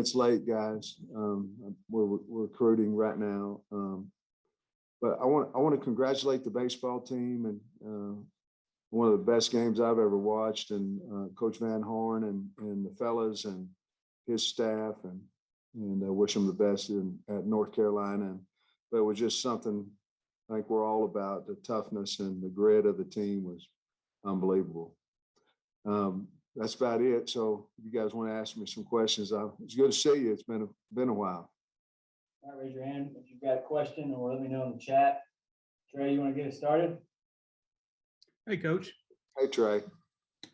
minutes late, guys. We're recruiting right now. But I want to congratulate the baseball team and one of the best games I've ever watched, and Coach Van Horn and the fellas and his staff, and I wish them the best at North Carolina. But it was just something I think we're all about. The toughness and the grit of the team was unbelievable. That's about it. So if you guys want to ask me some questions, it's good to see you. It's been a while. All right, raise your hand if you've got a question, or let me know in the chat. Trey, you want to get it started? Hey, Coach. Hey, Trey.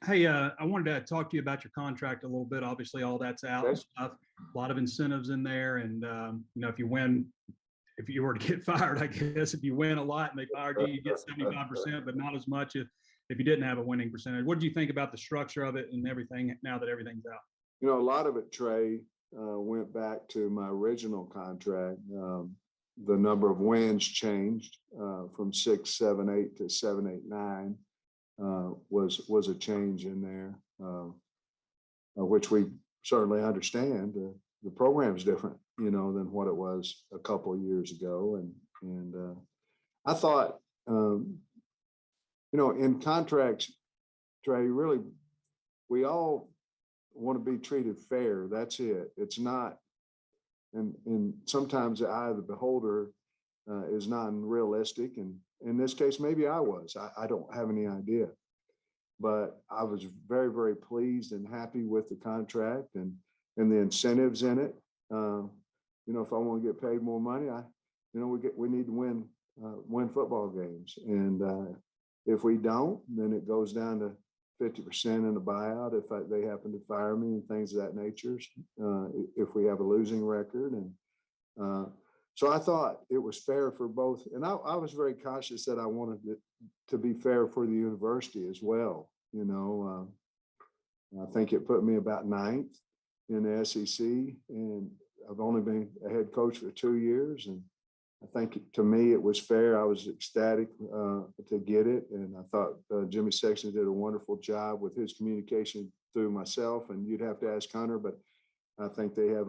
Hey, I wanted to talk to you about your contract a little bit. Obviously, all that's out and stuff. A lot of incentives in there, and if you were to get fired, I guess if you win a lot and they fired you, you get 75%, but not as much if you didn't have a winning percentage. What do you think about the structure of it and everything now that everything's out? A lot of it, Trey, went back to my original contract. The number of wins changed from 6, 7, 8 to 7, 8, 9 was a change in there, which we certainly understand. The program's different, than what it was a couple of years ago. And I thought, in contracts, Trey, really, we all want to be treated fair. That's it. It's not, and sometimes the eye of the beholder is not unrealistic. And in this case, maybe I was. I don't have any idea. But I was very, very pleased and happy with the contract and the incentives in it. If I want to get paid more money, we need to win football games. And if we don't, then it goes down to 50% in the buyout if they happen to fire me and things of that nature. If we have a losing record, and so I thought it was fair for both. And I was very cautious that I wanted it to be fair for the university as well. I think it put me about 9th in the SEC, and I've only been a head coach for 2 years. And I think to me, it was fair. I was ecstatic to get it. And I thought Jimmy Sexton did a wonderful job with his communication through myself. And you'd have to ask Hunter, but I think they have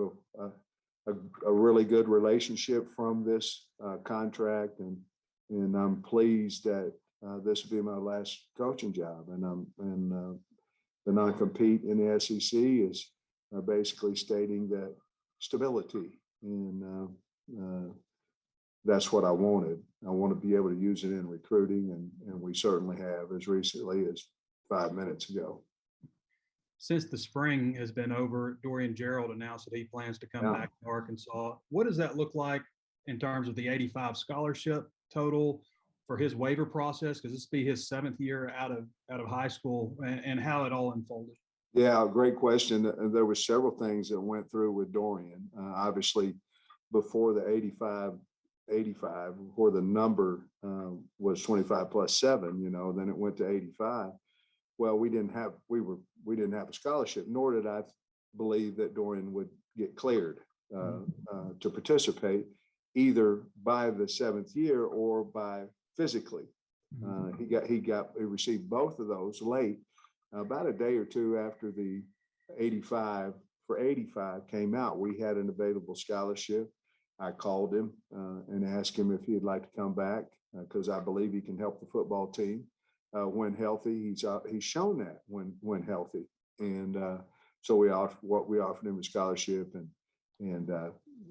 a really good relationship from this contract. And I'm pleased that this will be my last coaching job. And the non-compete in the SEC is basically stating that stability. And that's what I wanted. I want to be able to use it in recruiting, and we certainly have as recently as 5 minutes ago. Since the spring has been over, Dorian Gerald announced that he plans to come back to Arkansas. What does that look like in terms of the 85 scholarship total for his waiver process? Because this will be his 7th year out of high school, and how it all unfolded. Yeah, great question. There were several things that went through with Dorian. Obviously, before the 85, before the number was 25 plus 7, then it went to 85. Well, we didn't have a scholarship, nor did I believe that Dorian would get cleared to participate either by the 7th year or by physically. He received both of those late, about a day or two after the 85 came out. We had an available scholarship. I called him and asked him if he'd like to come back because I believe he can help the football team when healthy. He's shown that when healthy, and so we offered him a scholarship, and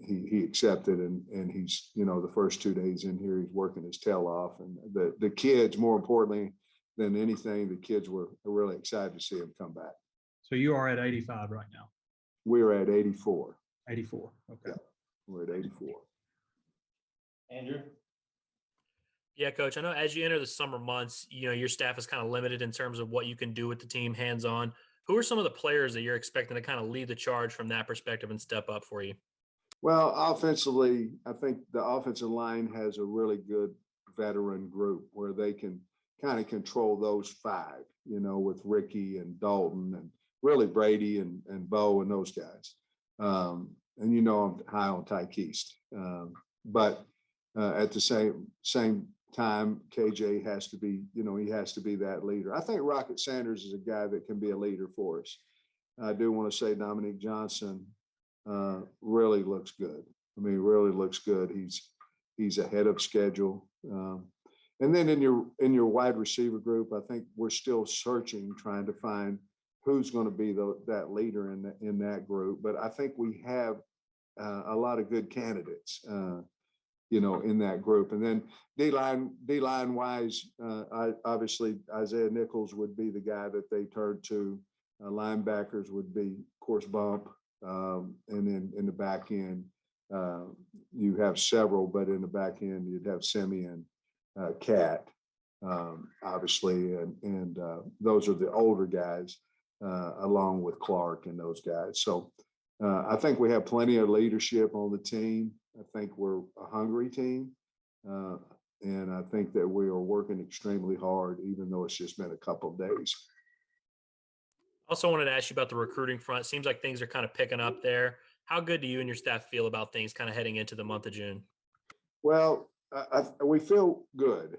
he accepted, and he's the first 2 days in here he's working his tail off, and the kids, more importantly than anything, the kids were really excited to see him come back. So you are at 85 right now. We're at 84. 84. Okay. Yeah. We're at 84. Andrew? Yeah, Coach, I know as you enter the summer months, your staff is kind of limited in terms of what you can do with the team hands-on. Who are some of the players that you're expecting to kind of lead the charge from that perspective and step up for you? Well, offensively, I think the offensive line has a really good veteran group where they can kind of control those 5, with Ricky and Dalton and really Brady and Bo and those guys. And I'm high on Tyke East. But at the same time, KJ has to be, he has to be that leader. I think Rocket Sanders is a guy that can be a leader for us. I do want to say Dominique Johnson really looks good. I mean, really looks good. He's ahead of schedule. And then in your wide receiver group, I think we're still searching, trying to find who's going to be that leader in that group. But I think we have a lot of good candidates, in that group. And then D-line wise, obviously Isaiah Nichols would be the guy that they turn to. Linebackers would be, of course, Bump. And then in the back end, you have several, but in the back end, you'd have Simeon, Cat, obviously, and those are the older guys, along with Clark and those guys. So I think we have plenty of leadership on the team. I think we're a hungry team, and I think that we are working extremely hard, even though it's just been a couple of days. Also wanted to ask you about the recruiting front. Seems like things are kind of picking up there. How good do you and your staff feel about things kind of heading into the month of June? Well, we feel good.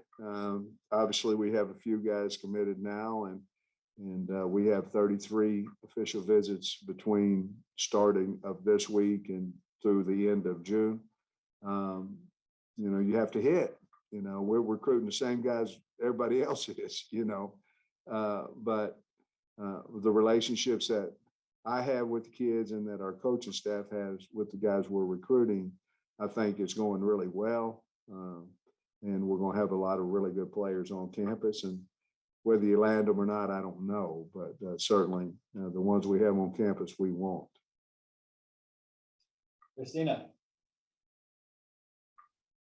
Obviously, we have a few guys committed now, and we have 33 official visits between starting of this week and through the end of June. You have to hit. We're recruiting the same guys everybody else is. But the relationships that I have with the kids and that our coaching staff has with the guys we're recruiting, I think it's going really well. And we're going to have a lot of really good players on campus. And whether you land them or not, I don't know. But certainly the ones we have on campus, we want. Christina.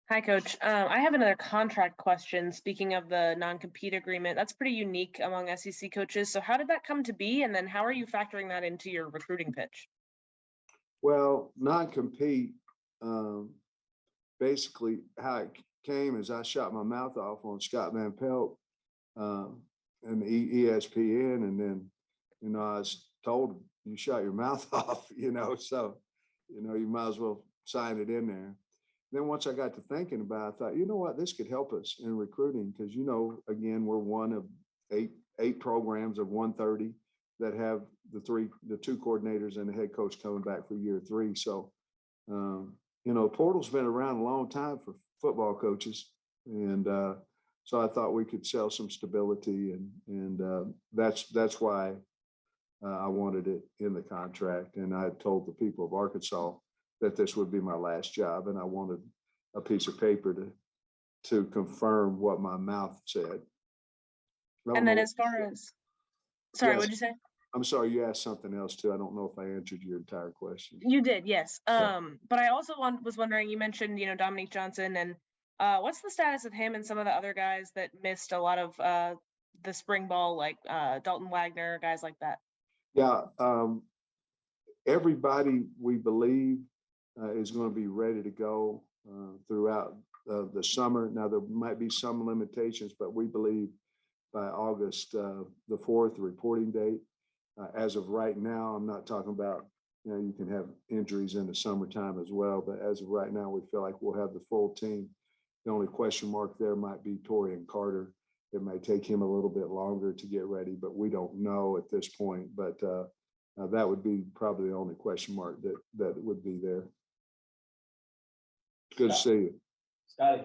Hi, Coach. I have another contract question. Speaking of the non-compete agreement, that's pretty unique among SEC coaches. So how did that come to be? And then how are you factoring that into your recruiting pitch? Well, non-compete, basically how it came is I shot my mouth off on Scott Van Pelt and ESPN. And then, I was told you shot your mouth off, so, you might as well sign it in there. Then once I got to thinking about it, I thought, you know what, this could help us in recruiting because, again, we're one of eight programs of 130 that have the two coordinators and the head coach coming back for year 3. So, portal's been around a long time for football coaches. And so I thought we could sell some stability and that's why I wanted it in the contract. And I told the people of Arkansas that this would be my last job, and I wanted a piece of paper to confirm what my mouth said. And then as far as, sorry, Yes. what'd you say? I'm sorry, you asked something else too. I don't know if I answered your entire question. You did, yes. Yeah. But I also was wondering, you mentioned, Dominique Johnson, and what's the status of him and some of the other guys that missed a lot of the spring ball, like Dalton Wagner, guys like that? Yeah, everybody we believe is going to be ready to go throughout the summer. Now, there might be some limitations, but we believe by August the 4th, the reporting date. As of right now, I'm not talking about, you can have injuries in the summertime as well, but as of right now, we feel like we'll have the full team. The only question mark there might be Torian Carter. It may take him a little bit longer to get ready, but we don't know at this point. But that would be probably the only question mark that would be there. Good to see you. Scotty.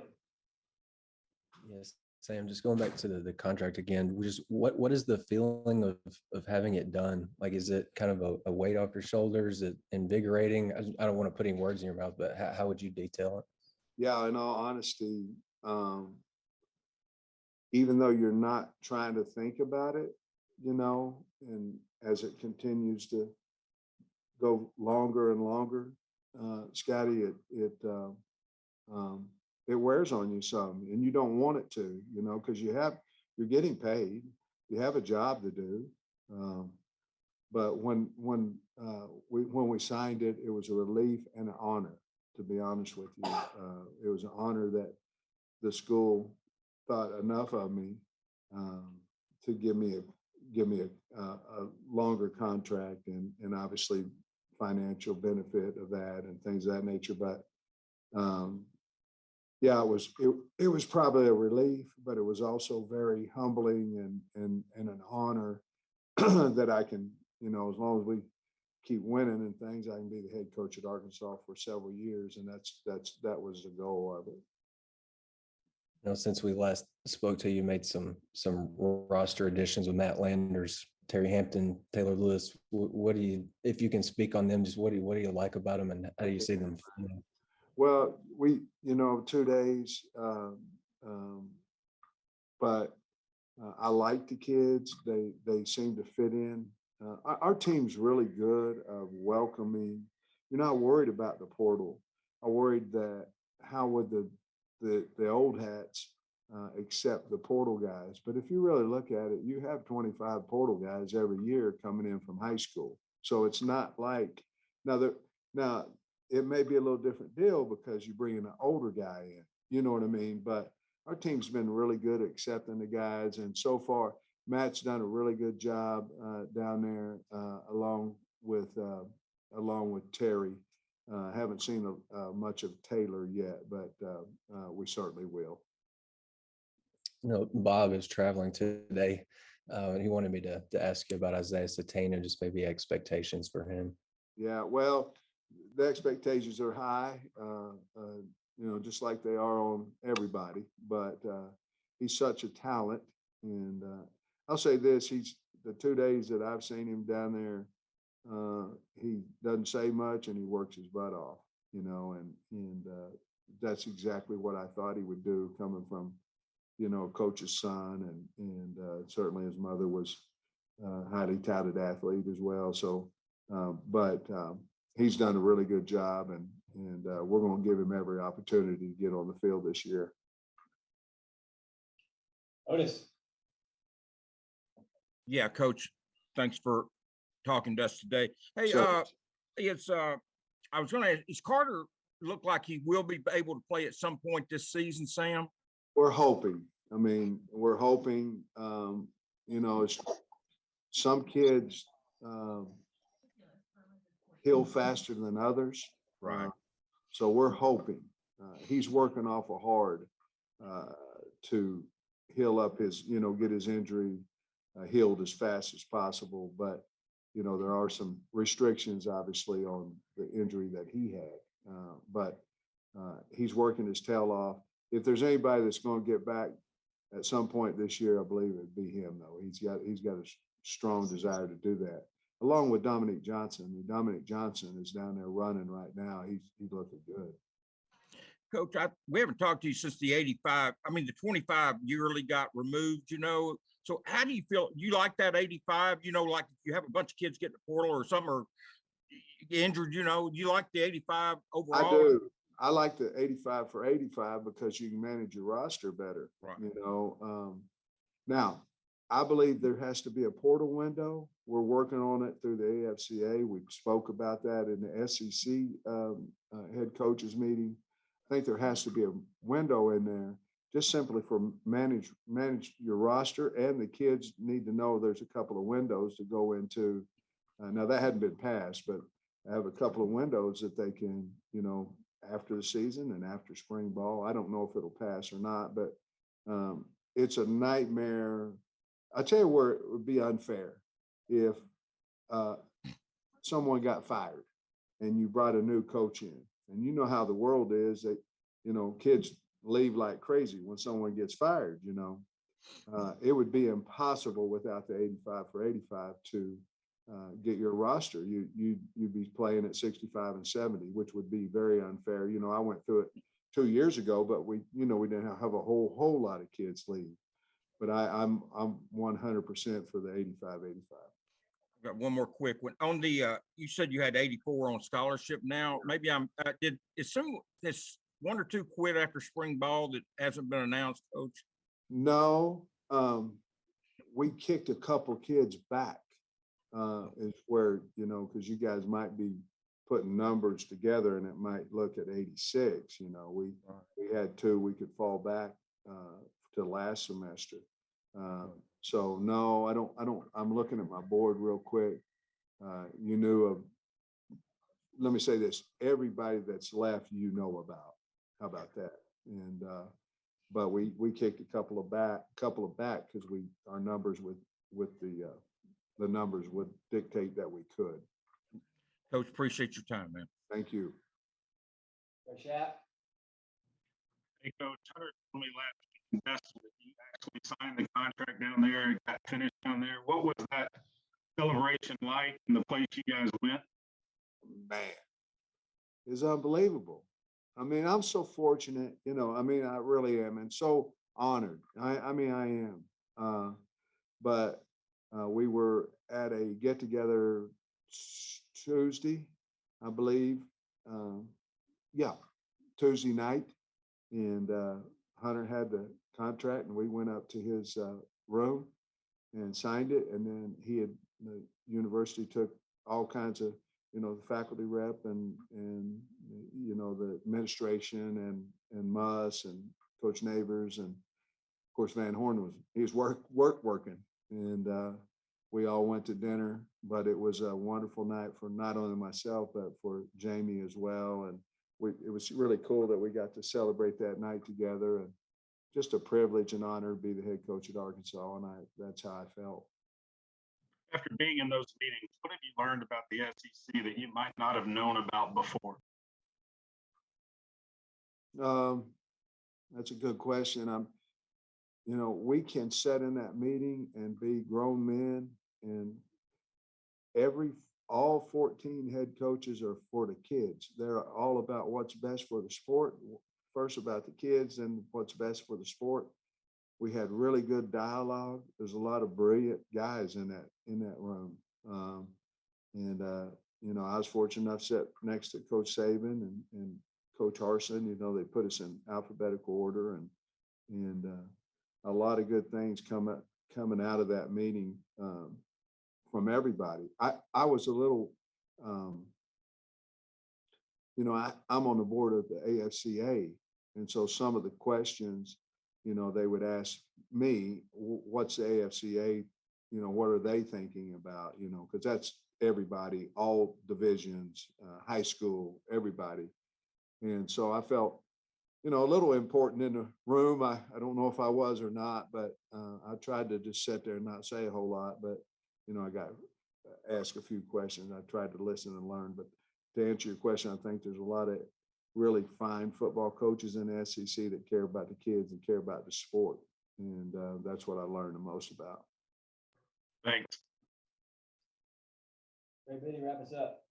Yes, Sam, just going back to the contract again, what is the feeling of having it done? Like, is it kind of a weight off your shoulders? Is it invigorating? I don't want to put any words in your mouth, but how would you detail it? Yeah, in all honesty, even though you're not trying to think about it, and as it continues to go longer and longer, Scotty, it wears on you some, and you don't want it to, because you're getting paid, you have a job to do. But when we signed it, it was a relief and an honor, to be honest with you. It was an honor that the school thought enough of me to give me a longer contract and obviously financial benefit of that and things of that nature. But yeah, it was probably a relief, but it was also very humbling and an honor that I can, as long as we keep winning and things, I can be the head coach at Arkansas for several years. And that was the goal of it. Since we last spoke to you, made some roster additions with Matt Landers, Terry Hampton, Taylor Lewis. What do you, if you can speak on them, just what do you like about them, and how do you see them? Well, we, 2 days, but I like the kids. They seem to fit in. Our team's really good of welcoming. You're not worried about the portal. I'm worried that how would the old hats accept the portal guys. But if you really look at it, you have 25 portal guys every year coming in from high school. So it's not like now it may be a little different deal because you bring in an older guy in, you know what I mean? But our team's been really good at accepting the guys. And so far, Matt's done a really good job down there along with Terry. Haven't seen much of Taylor yet, but we certainly will. Bob is traveling today, and he wanted me to ask you about Isaiah Satine and just maybe expectations for him. Yeah, well, the expectations are high, just like they are on everybody, but he's such a talent. And I'll say this, he's the 2 days that I've seen him down there, he doesn't say much and he works his butt off, and that's exactly what I thought he would do coming from, coach's son. And certainly his mother was a highly touted athlete as well. So, but he's done a really good job, and we're going to give him every opportunity to get on the field this year. Otis. Yeah, Coach, thanks for talking to us today. Hey, Sure. I was going to ask, is Carter look like he will be able to play at some point this season, Sam? We're hoping. I mean, we're hoping, some kids heal faster than others. Right. So we're hoping. He's working awful hard to heal up his, get his injury healed as fast as possible. But, there are some restrictions, obviously, on the injury that he had. But he's working his tail off. If there's anybody that's going to get back at some point this year, I believe it'd be him, though. He's got a strong desire to do that, along with Dominic Johnson. I mean, Dominic Johnson is down there running right now. He's looking good. Coach, we haven't talked to you since the 85. I mean, the 25 yearly got removed, So how do you feel? You like that 85? Like if you have a bunch of kids get in the portal or something, or injured, you like the 85 overall? I do. I like the 85 for 85 because you can manage your roster better. Right. Now, I believe there has to be a portal window. We're working on it through the AFCA. We spoke about that in the SEC head coaches meeting. I think there has to be a window in there just simply for manage your roster, and the kids need to know there's a couple of windows to go into. Now that hadn't been passed, but I have a couple of windows that they can, after the season and after spring ball. I don't know if it'll pass or not, but it's a nightmare. I'll tell you where it would be unfair if someone got fired and you brought a new coach in, and you know how the world is that, kids leave like crazy when someone gets fired. It would be impossible without the 85 for 85 to get your roster. You'd be playing at 65 and 70, which would be very unfair. I went through it 2 years ago, but we didn't have a whole lot of kids leave. But I'm 100% for the 85. Got one more quick one on the. You said you had 84 on scholarship. Now, maybe did assume this 1 or 2 quit after spring ball that hasn't been announced, Coach? No, we kicked a couple kids back. Is where, because you guys might be putting numbers together and it might look at 86. We had 2 we could fall back to last semester. So no, I don't. I'm looking at my board real quick. You knew of. Let me say this: everybody that's left, about. How about that? And but we kicked a couple of back because our numbers with the numbers would dictate that we could. Coach, appreciate your time, man. Thank you. Coach Shat? Hey, Coach, Hunter told me last week that you actually signed the contract down there, got finished down there. What was that celebration like in the place you guys went? Man, it's unbelievable. I mean, I'm so fortunate, you know, I mean, I really am, and so honored. I mean, I am. But we were at a get together Tuesday, I believe. Yeah, Tuesday night, and Hunter had the contract, and we went up to his room and signed it. And then the university took all kinds of, you know, the faculty rep and you know, the administration and Muss and Coach Neighbors, and of course Van Horn was working, and we all went to dinner. But it was a wonderful night for not only myself but for Jamie as well, and it was really cool that we got to celebrate that night together, and just a privilege and honor to be the head coach at Arkansas, and that's how I felt. After being in those meetings, what have you learned about the SEC that you might not have known about before? That's a good question. You know, we can sit in that meeting and be grown men, and all 14 head coaches are for the kids. They're all about what's best for the sport, first about the kids and what's best for the sport. We had really good dialogue. There's a lot of brilliant guys in that room. You know, I was fortunate enough to sit next to Coach Saban and Coach Harsin. You know, they put us in alphabetical order, and a lot of good things coming out of that meeting from everybody. I was a little, you know, I'm on the board of the AFCA, and so some of the questions, you know, they would ask me, what's the AFCA, you know, what are they thinking about, you know, because that's everybody, all divisions, high school, everybody. And so I felt, you know, a little important in the room. I don't know if I was or not, but I tried to just sit there and not say a whole lot. But, you know, I got asked a few questions. I tried to listen and learn. But to answer your question, I think there's a lot of really fine football coaches in the SEC that care about the kids and care about the sport. And that's what I learned the most about. Thanks. Ray Biddy, wrap us up.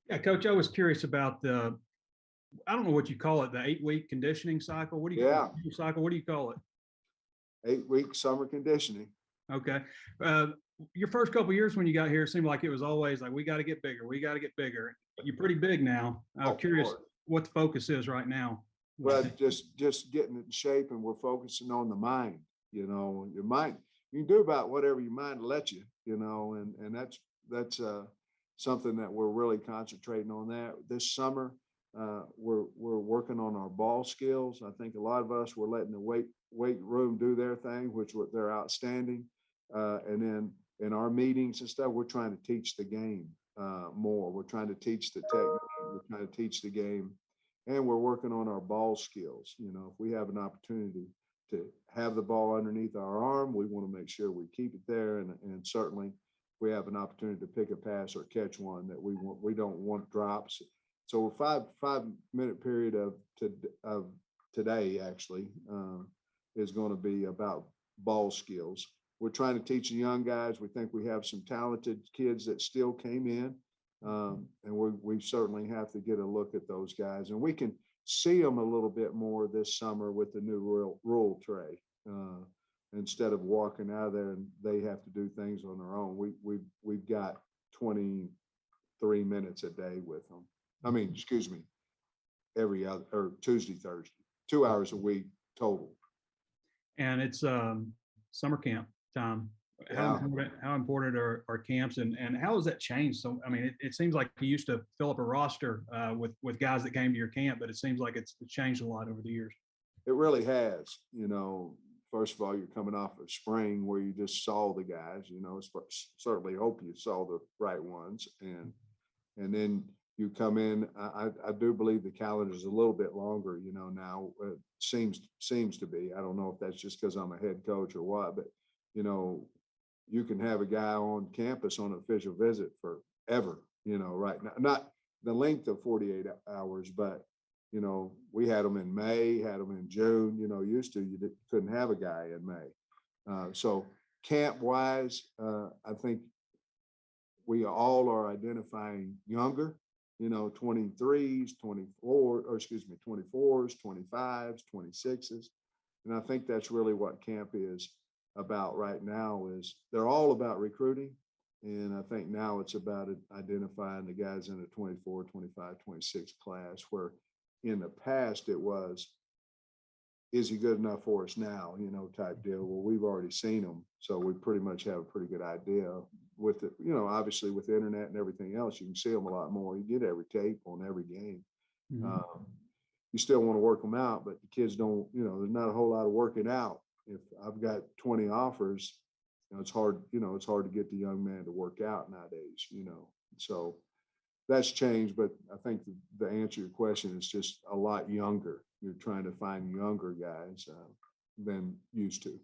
Yeah, Coach, I was curious about I don't know what you call it, the 8-week conditioning cycle. What do you call it? Cycle? What do you call it? 8-week summer conditioning. Okay. Your first couple of years when you got here, it seemed like it was always like, we got to get bigger. We got to get bigger. You're pretty big now. I'm curious what the focus is right now. Well, just getting it in shape, and we're focusing on the mind. You know, your mind, you can do about whatever your mind will let you, you know, and that's something that we're really concentrating on that this summer. We're working on our ball skills. I think a lot of us were letting the weight room do their thing, which they're outstanding. And then in our meetings and stuff, we're trying to teach the game more. We're trying to teach the technique. We're trying to teach the game, and we're working on our ball skills. You know, if we have an opportunity to have the ball underneath our arm, we want to make sure we keep it there. And certainly, if we have an opportunity to pick a pass or catch one, that we don't want drops. So a 5-minute period of today actually is going to be about ball skills. We're trying to teach the young guys. We think we have some talented kids that still came in, and we certainly have to get a look at those guys. And we can see them a little bit more this summer with the new rule tray. Instead of walking out of there and they have to do things on their own, we've got 23 minutes a day with them. I mean, excuse me, every other or Tuesday, Thursday, 2 hours a week total. And it's summer camp time. Yeah. How important are camps, and how has that changed? So, I mean, it seems like you used to fill up a roster with guys that came to your camp, but it seems like it's changed a lot over the years. It really has. You know, first of all, you're coming off of spring where you just saw the guys. You know, certainly hope you saw the right ones, and then you come in. I do believe the calendar is a little bit longer. You know, now it seems to be. I don't know if that's just because I'm a head coach or what, but you know, you can have a guy on campus on an official visit forever. right now, not the length of 48 hours, but, we had them in May, had them in June, used to, couldn't have a guy in May. So camp wise, I think we all are identifying younger, 23s, 24, or excuse me, 24s, 25s, 26s. And I think that's really what camp is about right now is they're all about recruiting. And I think now it's about identifying the guys in the 24, 25, 26 class, where in the past it was, is he good enough for us now, type deal. Well, we've already seen him. So we pretty much have a pretty good idea with it, obviously with the internet and everything else, you can see them a lot more. You get every tape on every game. You still want to work them out, but the kids don't, there's not a whole lot of working out. If I've got 20 offers, it's hard, it's hard to get the young man to work out nowadays, so that's changed. But I think the answer to your question is just a lot younger. You're trying to find younger guys than used to.